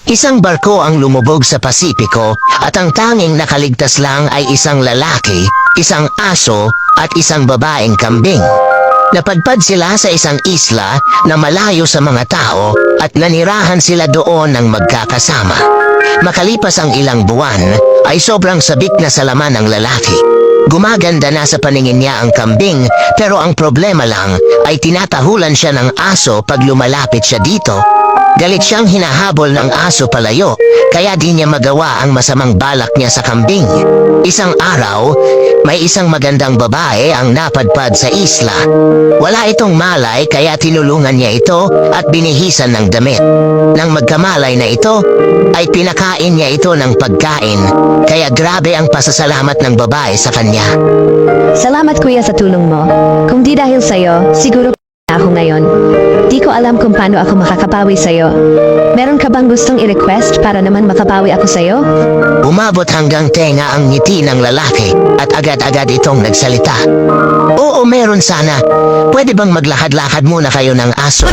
Isang barko ang lumubog sa Pasipiko at ang tanging nakaligtas lang ay isang lalaki, isang aso at isang babaeng kambing. Napadpad sila sa isang isla na malayo sa mga tao at nanirahan sila doon ng magkakasama. Makalipas ang ilang buwan ay sobrang sabik na sa laman ng lalaki. Gumaganda na sa paningin niya ang kambing pero ang problema lang ay tinatahulan siya ng aso pag lumalapit siya dito. Galit siyang hinahabol ng aso palayo, kaya di niya magawa ang masamang balak niya sa kambing. Isang araw, may isang magandang babae ang napadpad sa isla. Wala itong malay kaya tinulungan niya ito at binihisan ng damit. Nang magkamalay na ito, ay pinakain niya ito ng pagkain, kaya grabe ang pasasalamat ng babae sa kanya. Salamat kuya sa tulong mo. Kung di dahil sa'yo, siguro na ako ngayon. Di ko alam kung paano ako makakapawi sa'yo. Meron ka bang gustong i-request para naman makapawi ako sa'yo? Umabot hanggang tenga ang ngiti ng lalaki at agad-agad itong nagsalita. Oo, meron sana. Pwede bang maglakad-lakad muna kayo ng aso?